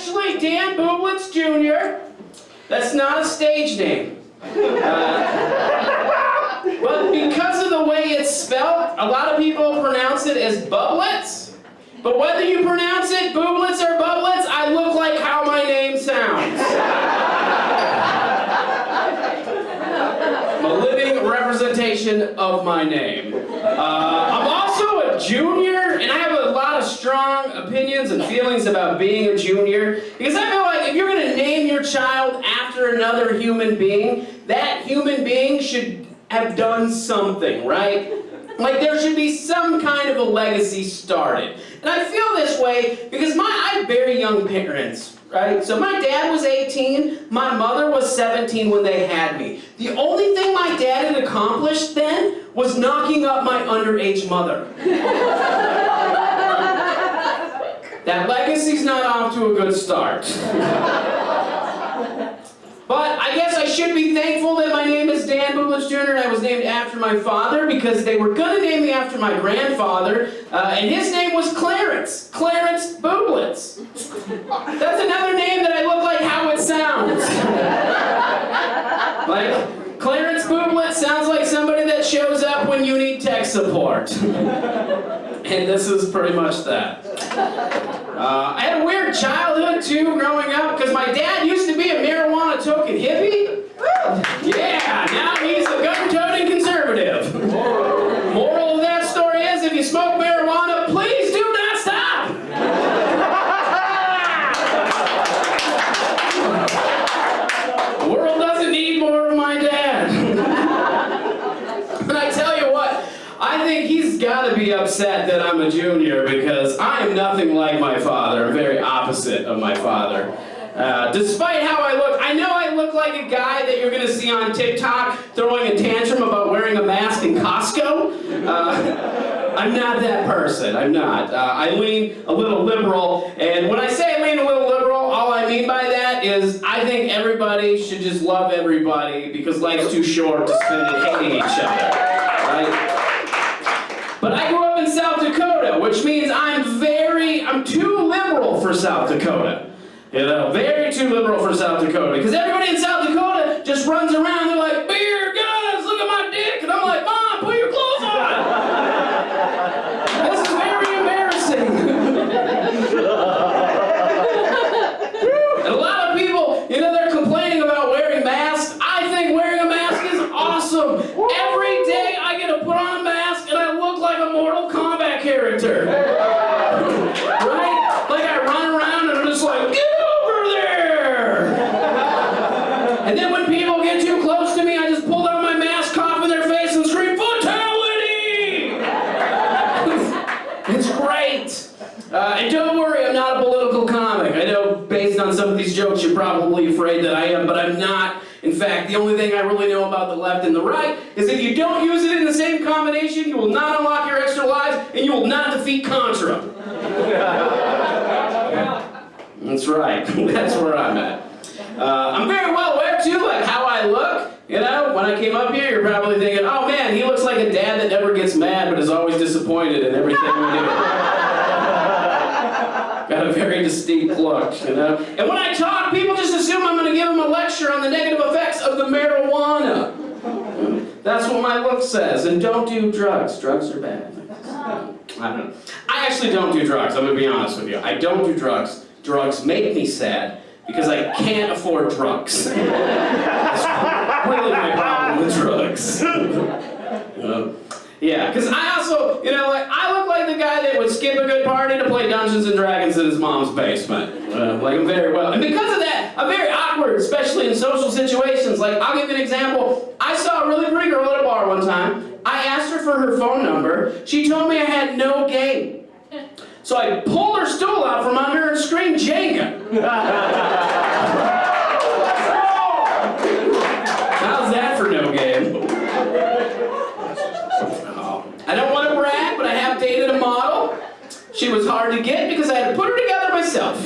actually Dan Bublitz Jr. That's not a stage name. But because of the way it's spelled, a lot of people pronounce it as Bublitz. But whether you pronounce it Bublitz or Bublitz, I look like how my name sounds. I'm a living representation of my name. I'm also a junior, and I have a lot of strong opinions and feelings about being a junior, because I feel like if you're going to name your child after another human being, that human being should have done something, right? Like there should be some kind of a legacy started. And I feel this way because I have very young parents, right? So my dad was 18, my mother was 17 when they had me. The only thing my dad had accomplished then was knocking up my underage mother. That legacy's not off to a good start. But I guess I should be thankful that my name is Dan Bublitz Jr. and I was named after my father, because they were going to name me after my grandfather, and his name was Clarence. Clarence Bublitz. That's another name that I look like how it sounds. Like, Clarence Bublitz sounds like somebody that shows up when you need tech support. And this is pretty much that. I had a weird childhood too growing up, because my dad used to be a marijuana token hippie. Yeah, now he's a gun-toting conservative. Moral of that story is, if you smoke marijuana, please do not stop. The world doesn't need more of my dad. But I tell you what, I think he's got to be upset that I'm a junior, because I am nothing like my father. I'm very opposite of my father. Despite how I look, I know I look like a guy that you're going to see on TikTok throwing a tantrum about wearing a mask in Costco. I'm not that person. I'm not. I lean a little liberal, and when I say I lean a little liberal, all I mean by that is I think everybody should just love everybody, because life's too short to spend it hating each other. Right? But I grew up in South Dakota, which means I'm too liberal for South Dakota. You know, very too liberal for South Dakota. Because everybody in South Dakota just runs around, they're like, beer, guns, look at my dick. And I'm like, Mom, put your clothes on. This is very embarrassing. And a lot of people, you know, they're complaining about wearing masks. I think wearing a mask is awesome. Every day I get to put on a mask and I look like a Mortal Kombat character. Right? Like I run around and I'm just like, get over there! And then when people get too close to me, I just pull down my mask, cough in their face, and scream, fatality! It's great. And don't worry, I'm not a political comic. I know based on some of these jokes you're probably afraid that I am, but I'm not. In fact, the only thing I really know about the left and the right is if you don't use it in the same combination, you will not unlock your extra lives, and you will not defeat Contra. That's right. That's where I'm at. I'm very well aware, too, like how I look. You know, when I came up here, you're probably thinking, oh man, he looks like a dad that never gets mad but is always disappointed in everything we do. Got a very distinct look, you know? And when I talk, people just assume I'm going to give them a lecture on the negative effects of the marijuana. That's what my look says. And don't do drugs. Drugs are bad. I don't know. I actually don't do drugs, I'm going to be honest with you. I don't do drugs. Drugs make me sad because I can't afford drugs. That's really my problem with drugs. Yeah, because I also, you know, like, I look like the guy that would skip a good party to play Dungeons and Dragons in his mom's basement. Like, I'm very well. And because of that, I'm very awkward, especially in social situations. Like, I'll give you an example. I saw a really pretty girl at a bar one time. I asked her for her phone number. She told me I had no game. So I pulled her stool out from under her and screamed, Jenga. How's that for no game? I don't want to brag, but I have dated a model. She was hard to get because I had to put her together myself.